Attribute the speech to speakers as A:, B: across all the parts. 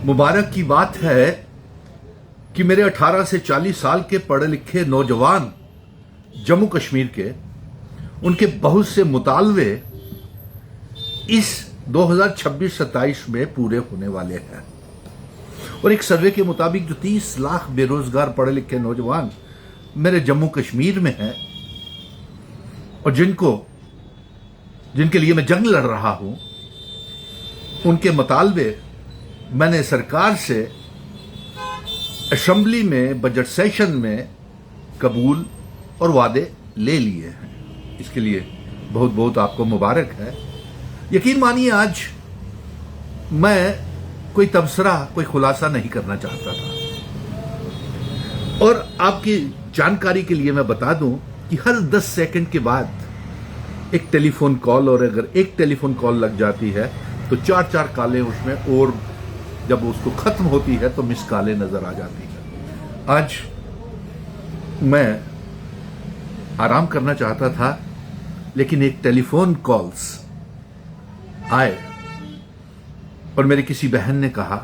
A: मुबारक की बात है कि मेरे 18 से 40 साल के पढ़े लिखे नौजवान जम्मू कश्मीर के उनके बहुत से मुतालबे इस 2026-27 में पूरे होने वाले हैं। और एक सर्वे के मुताबिक जो 30 लाख बेरोजगार पढ़े लिखे नौजवान मेरे जम्मू कश्मीर में हैं और जिनके लिए मैं जंग लड़ रहा हूं, उनके मुतालबे मैंने सरकार से असेंबली में बजट सेशन में कबूल और वादे ले लिए हैं। इसके लिए बहुत बहुत आपको मुबारक है। यकीन मानिए, आज मैं कोई तबसरा, कोई खुलासा नहीं करना चाहता था। और आपकी जानकारी के लिए मैं बता दूं कि हर 10 सेकंड के बाद एक टेलीफोन कॉल, और अगर एक टेलीफोन कॉल लग जाती है तो 4-4 कॉलें उसमें, और जब उसको खत्म होती है तो मिस कॉलें नजर आ जाती है। आज मैं आराम करना चाहता था, लेकिन एक टेलीफोन कॉल्स आए और मेरी किसी बहन ने कहा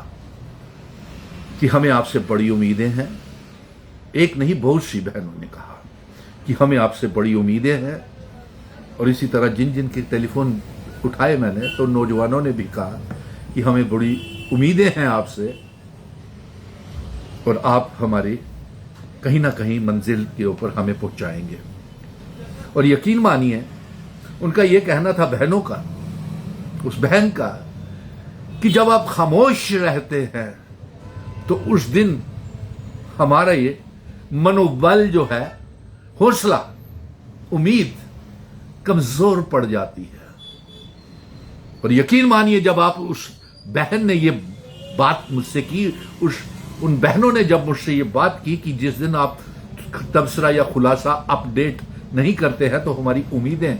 A: कि हमें आपसे बड़ी उम्मीदें हैं। एक नहीं, बहुत सी बहनों ने कहा कि हमें आपसे बड़ी उम्मीदें हैं। और इसी तरह जिन जिन के टेलीफोन उठाए मैंने, तो नौजवानों ने भी कहा कि हमें बड़ी उम्मीदें हैं आपसे, और आप हमारी कहीं ना कहीं मंजिल के ऊपर हमें पहुंचाएंगे। और यकीन मानिए, उनका यह कहना था, बहनों का, उस बहन का, कि जब आप खामोश रहते हैं तो उस दिन हमारा ये मनोबल जो है, हौसला, उम्मीद कमजोर पड़ जाती है। और यकीन मानिए, जब आप, उस बहन ने ये बात मुझसे की, उन बहनों ने जब मुझसे ये बात की कि जिस दिन आप तबसरा या खुलासा अपडेट नहीं करते हैं तो हमारी उम्मीदें,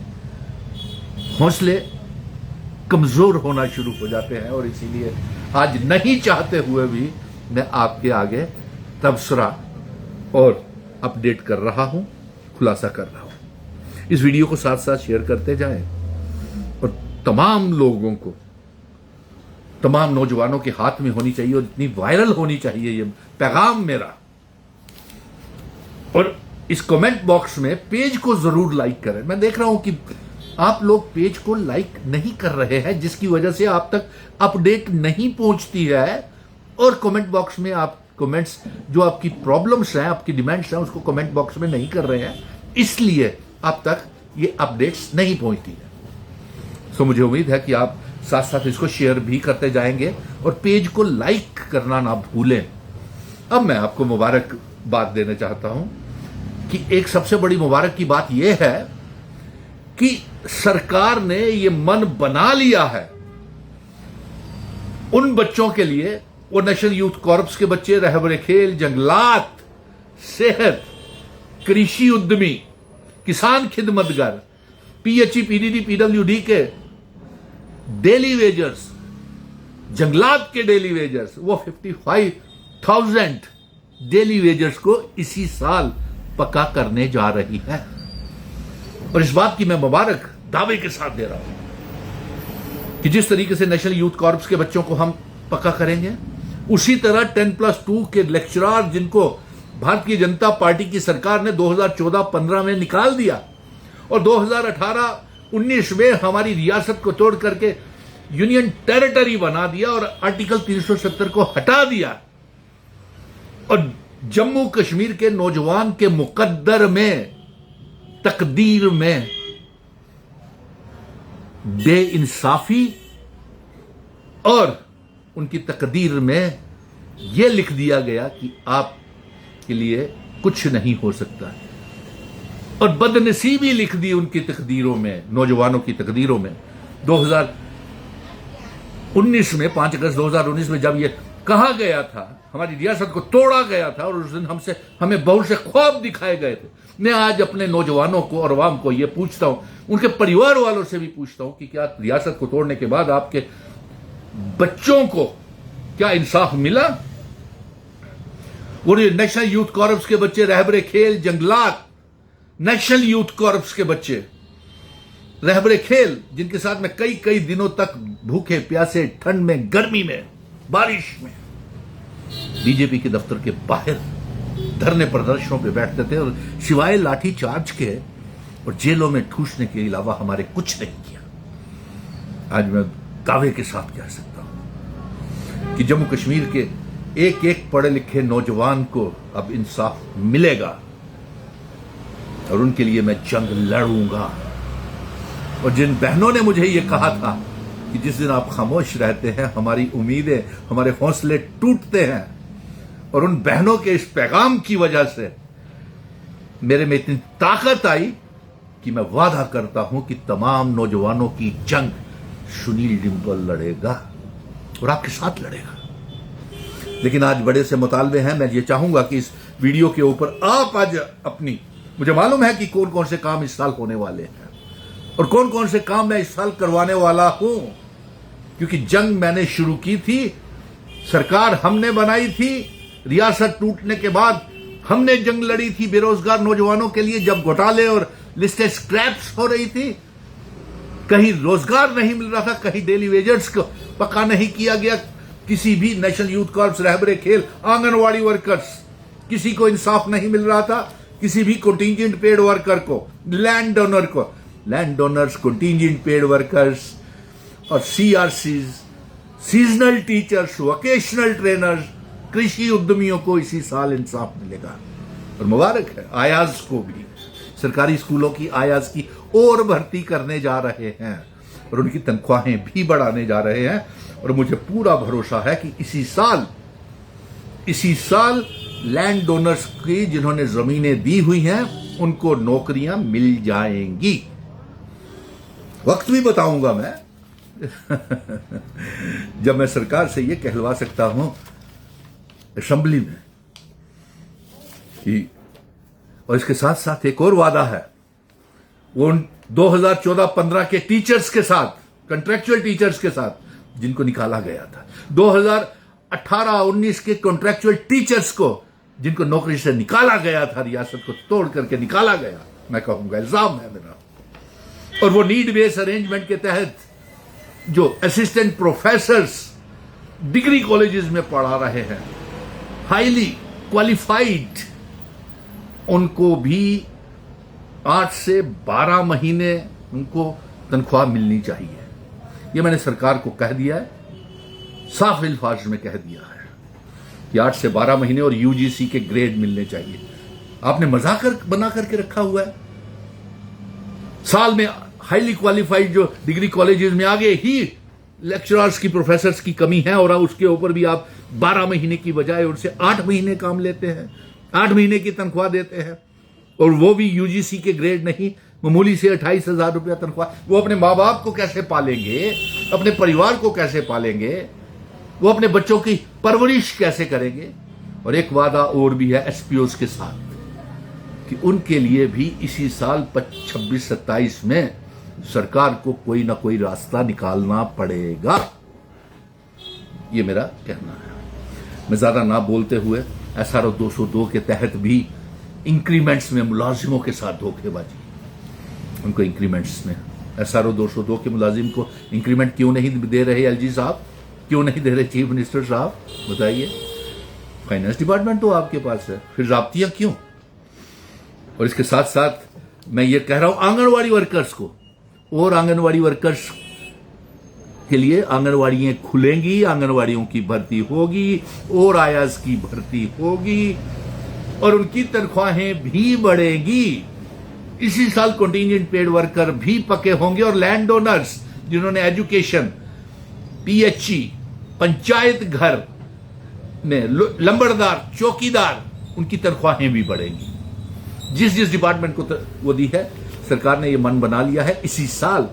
A: हौसले कमजोर होना शुरू हो जाते हैं। और इसीलिए आज नहीं चाहते हुए भी मैं आपके आगे तबसरा और अपडेट कर रहा हूं, खुलासा कर रहा हूं। इस वीडियो को साथ साथ शेयर करते जाएं और तमाम लोगों को, तमाम नौजवानों के हाथ में होनी चाहिए और इतनी वायरल होनी चाहिए ये पैगाम मेरा। और इस कमेंट बॉक्स में पेज को जरूर लाइक करें। मैं देख रहा हूं कि आप लोग पेज को लाइक नहीं कर रहे हैं, जिसकी वजह से आप तक अपडेट नहीं पहुंचती है। और कमेंट बॉक्स में आप कमेंट्स, जो आपकी प्रॉब्लम्स हैं, आपकी डिमांड्स हैं, उसको कमेंट बॉक्स में नहीं कर रहे हैं, इसलिए आप तक ये अपडेट्स नहीं पहुंचती है। सो मुझे उम्मीद है कि आप साथ साथ इसको शेयर भी करते जाएंगे और पेज को लाइक करना ना भूलें। अब मैं आपको मुबारक बात देना चाहता हूं कि एक सबसे बड़ी मुबारक की बात यह है कि सरकार ने यह मन बना लिया है उन बच्चों के लिए, वो नेशनल यूथ कॉर्प्स के बच्चे, रहबरे खेल, जंगलात, सेहत, कृषि उद्यमी, किसान खिदमतगर, पीएचई, पीडीडी, पीडब्ल्यूडी के डेली वेजर्स, जंगलात के डेली वेजर्स, वो 55,000 डेली वेजर्स को इसी साल पक्का करने जा रही है। और इस बात की मैं मुबारक दावे के साथ दे रहा हूं कि जिस तरीके से नेशनल यूथ कॉर्प्स के बच्चों को हम पक्का करेंगे, उसी तरह 10+2 के लेक्चरर, जिनको भारतीय जनता पार्टी की सरकार ने 2014-15 में निकाल दिया और 2018-19 में हमारी रियासत को तोड़ करके यूनियन टेरिटरी बना दिया और आर्टिकल 370 को हटा दिया, और जम्मू कश्मीर के नौजवान के मुकद्दर में, तकदीर में बेइंसाफी, और उनकी तकदीर में यह लिख दिया गया कि आप के लिए कुछ नहीं हो सकता, और बदनसीबी लिख दी उनकी तकदीरों में, नौजवानों की तकदीरों में। 2019 में, 5 अगस्त 2019 में जब यह कहा गया था, हमारी रियासत को तोड़ा गया था और उस दिन हमें बहुत से ख्वाब दिखाए गए थे। मैं आज अपने नौजवानों को और अवाम को यह पूछता हूं, उनके परिवार वालों से भी पूछता हूं कि क्या रियासत को तोड़ने के बाद आपके बच्चों को क्या इंसाफ मिला? वो नेशनल यूथ कॉर्प्स के बच्चे, रहबरे खेल, जंगलात, नेशनल यूथ कॉर्प्स के बच्चे, रहबरे खेल, जिनके साथ मैं कई कई दिनों तक भूखे प्यासे, ठंड में, गर्मी में, बारिश में बीजेपी के दफ्तर के बाहर धरने प्रदर्शनों पे बैठते थे और सिवाय लाठी चार्ज के और जेलों में ठूसने के अलावा हमारे कुछ नहीं किया। आज मैं दावे के साथ कह सकता हूं कि जम्मू कश्मीर के एक एक पढ़े लिखे नौजवान को अब इंसाफ मिलेगा और उनके लिए मैं जंग लड़ूंगा। और जिन बहनों ने मुझे ये कहा था कि जिस दिन आप खामोश रहते हैं हमारी उम्मीदें, हमारे हौसले टूटते हैं, और उन बहनों के इस पैगाम की वजह से मेरे में इतनी ताकत आई कि मैं वादा करता हूं कि तमाम नौजवानों की जंग सुनील डिंपल लड़ेगा और आपके साथ लड़ेगा। लेकिन आज बड़े से मुतालबे हैं। मैं ये चाहूंगा कि इस वीडियो के ऊपर आप आज अपनी, मुझे मालूम है कि कौन कौन से काम इस साल होने वाले हैं और कौन कौन से काम मैं इस साल करवाने वाला हूं, क्योंकि जंग मैंने शुरू की थी, सरकार हमने बनाई थी, रियासत टूटने के बाद हमने जंग लड़ी थी बेरोजगार नौजवानों के लिए, जब घोटाले और लिस्टेड स्क्रैप्स हो रही थी, कहीं रोजगार नहीं मिल रहा था, कहीं डेली वेजर्स को पक्का नहीं किया गया, किसी भी नेशनल यूथ कॉर्प्स, रहबरे खेल, आंगनवाड़ी वर्कर्स, किसी को इंसाफ नहीं मिल रहा था, किसी भी कंटिंजेंट पेड वर्कर को, लैंड डोनर को, land donors, contingent paid workers और सीआरसीज, सीजनल टीचर्स, वोकेशनल ट्रेनर्स, कृषि उद्यमियों को इसी साल इंसाफ मिलेगा। और मुबारक है आयाज को भी, सरकारी स्कूलों की आयाज की और भर्ती करने जा रहे हैं और उनकी तनख्वाहें भी बढ़ाने जा रहे हैं। और मुझे पूरा भरोसा है कि इसी साल लैंड डोनर्स की जिन्होंने जमीनें दी हुई हैं उनको नौकरियां मिल जाएंगी। वक्त भी बताऊंगा मैं जब मैं सरकार से यह कहलवा सकता हूं असेंबली में कि, और इसके साथ साथ एक और वादा है, वो 2014-15 के टीचर्स के साथ, कॉन्ट्रैक्चुअल टीचर्स के साथ जिनको निकाला गया था, 2018-19 के कॉन्ट्रैक्चुअल टीचर्स को जिनको नौकरी से निकाला गया था, रियासत को तोड़ करके निकाला गया, मैं कहूंगा इल्जाम है मेरा। और वो नीड बेस्ड अरेंजमेंट के तहत जो असिस्टेंट प्रोफेसर्स डिग्री कॉलेजेस में पढ़ा रहे हैं, हाईली क्वालिफाइड, उनको भी 8 से 12 महीने उनको तनख्वाह मिलनी चाहिए। ये मैंने सरकार को कह दिया है, साफ अल्फाज में कह दिया है कि 8 से 12 महीने और यूजीसी के ग्रेड मिलने चाहिए। आपने मजाक बना करके रखा हुआ है। साल में हाईली क्वालिफाइड जो डिग्री कॉलेजेस में आगे ही लेक्चरर्स की, प्रोफेसर्स की कमी है और उसके ऊपर भी आप 12 महीने की बजाय उनसे 8 महीने काम लेते हैं, 8 महीने की तनख्वाह देते हैं, और वो भी यूजीसी के ग्रेड नहीं, मामूली से 28,000 रुपया तनख्वाह। वो अपने माँ बाप को कैसे पालेंगे, अपने परिवार को कैसे पालेंगे, वो अपने बच्चों की परवरिश कैसे करेंगे। और एक वादा और भी है एसपीओस के साथ कि उनके लिए भी इसी साल 26-27 में सरकार को कोई ना कोई रास्ता निकालना पड़ेगा। ये मेरा कहना है। मैं ज्यादा ना बोलते हुए, SRO 202 के तहत भी इंक्रीमेंट्स में मुलाजिमों के साथ धोखेबाजी, उनको इंक्रीमेंट्स में, SRO 202 के मुलाजिम को इंक्रीमेंट क्यों नहीं दे रहे एलजी साहब, क्यों नहीं दे रहे चीफ मिनिस्टर साहब, बताइए। फाइनेंस डिपार्टमेंट तो आपके पास है, फिर राब्तियां क्यों। और इसके साथ साथ मैं ये कह रहा हूं आंगनवाड़ी वर्कर्स को, और आंगनवाड़ी वर्कर्स के लिए आंगनवाड़ियां खुलेंगी, आंगनवाड़ियों की भर्ती होगी और आयाज की भर्ती होगी और उनकी तनख्वाहें भी बढ़ेगी। इसी साल कंटिंजेंट पेड वर्कर भी पक्के होंगे और लैंड डोनर्स जिन्होंने एजुकेशन, पीएचई, पंचायत घर में लंबड़दार, चौकीदार, उनकी तनख्वाहें भी बढ़ेंगी। जिस डिपार्टमेंट को वो दी है, सरकार ने ये मन बना लिया है इसी साल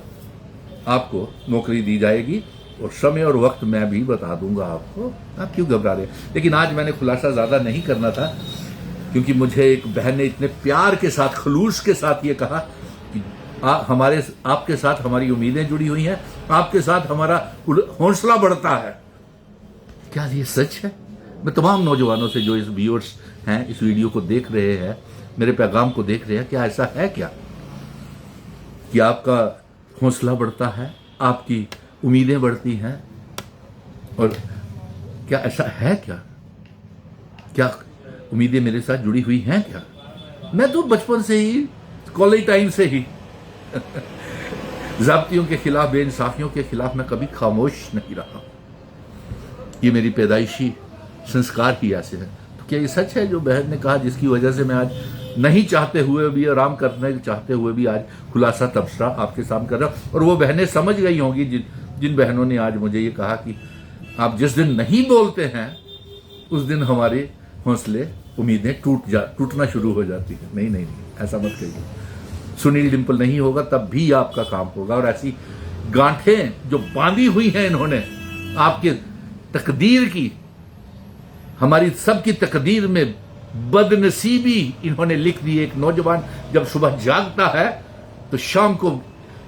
A: आपको नौकरी दी जाएगी। और समय और वक्त मैं भी बता दूंगा आपको, आप क्यों घबरा रहे हैं। लेकिन आज मैंने खुलासा ज्यादा नहीं करना था, क्योंकि मुझे एक बहन ने इतने प्यार के साथ, खलूस के साथ ये कहा कि आपके साथ हमारी उम्मीदें जुड़ी हुई हैं, आपके साथ हमारा हौसला बढ़ता है। क्या ये सच है? मैं तमाम नौजवानों से जो इस व्यूअर्स हैं, इस वीडियो को देख रहे हैं, मेरे पैगाम को देख रहे हैं, क्या ऐसा है क्या कि आपका हौसला बढ़ता है, आपकी उम्मीदें बढ़ती हैं? और क्या ऐसा है क्या क्या उम्मीदें मेरे साथ जुड़ी हुई हैं क्या? मैं तो बचपन से ही, कॉलेज टाइम से ही ज़ाब्तियों के खिलाफ, बेइंसाफियों के खिलाफ मैं कभी खामोश नहीं रहा। ये मेरी पैदाइशी संस्कार ही ऐसे है। तो क्या ये सच है जो बहन ने कहा, जिसकी वजह से मैं आज नहीं चाहते हुए भी, आराम करने चाहते हुए भी आज खुलासा तबसरा आपके सामने कर रहा हूं? और वो बहनें समझ गई होंगी जिन बहनों ने आज मुझे ये कहा कि आप जिस दिन नहीं बोलते हैं उस दिन हमारे हौसले, उम्मीदें टूटना शुरू हो जाती है। नहीं नहीं नहीं, ऐसा मत कहिए। सुनील डिंपल नहीं होगा तब भी आपका काम होगा। और ऐसी गांठें जो बांधी हुई हैं इन्होंने आपके तकदीर की, हमारी सबकी तकदीर में बदनसीबी इन्होंने लिख दी। एक नौजवान जब सुबह जागता है तो शाम को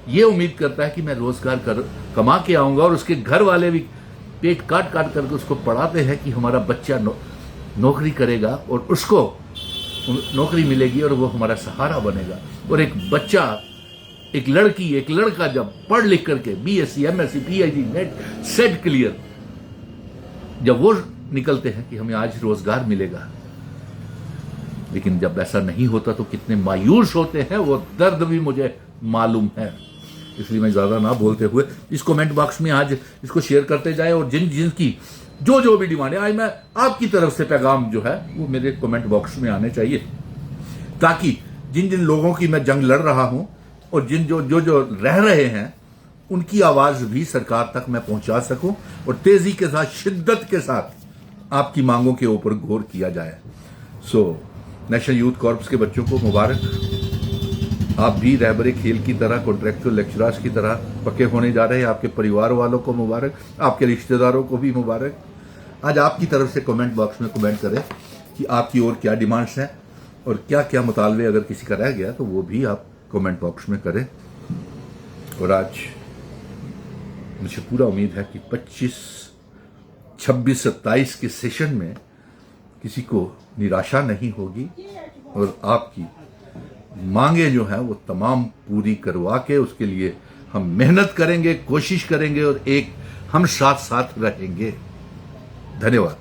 A: ये उम्मीद करता है कि मैं रोजगार कमा के आऊंगा, और उसके घर वाले भी पेट काट काट करके उसको पढ़ाते हैं कि हमारा बच्चा नौकरी करेगा और उसको नौकरी मिलेगी और वो हमारा सहारा बनेगा। और एक बच्चा, एक लड़की, एक लड़का जब पढ़ लिख करके BSc, MSc, PhD, net, set clear, जब वो निकलते हैं कि हमें आज रोजगार मिलेगा, लेकिन जब ऐसा नहीं होता तो कितने मायूस होते हैं, वो दर्द भी मुझे मालूम है। इसलिए मैं ज्यादा ना बोलते हुए इस कमेंट बॉक्स में आज इसको शेयर करते जाए, और जिनकी जो भी डिमांड है, आज मैं आपकी तरफ से पैगाम जो है वो मेरे कमेंट बॉक्स में आने चाहिए, ताकि जिन लोगों की मैं जंग लड़ रहा हूं और जो रह रहे हैं उनकी आवाज भी सरकार तक मैं पहुंचा सकूं, और तेजी के साथ, शिद्दत के साथ आपकी मांगों के ऊपर गौर किया जाए। नेशनल यूथ कॉर्प्स के बच्चों को मुबारक। आप भी रहबरे खेल की तरह, कॉन्ट्रैक्चुअल लेक्चरर्स की तरह पक्के होने जा रहे हैं। आपके परिवार वालों को मुबारक, आपके रिश्तेदारों को भी मुबारक। आज आपकी तरफ से कमेंट बॉक्स में कमेंट करें कि आपकी और क्या डिमांड्स हैं, और क्या क्या मुतालबे अगर किसी का रह गया तो वो भी आप कमेंट बॉक्स में करें। और आज मुझे पूरा उम्मीद है कि 25, 26, 27 के सेशन में किसी को निराशा नहीं होगी, और आपकी मांगे जो हैं वो तमाम पूरी करवा के उसके लिए हम मेहनत करेंगे, कोशिश करेंगे, और एक हम साथ रहेंगे। धन्यवाद।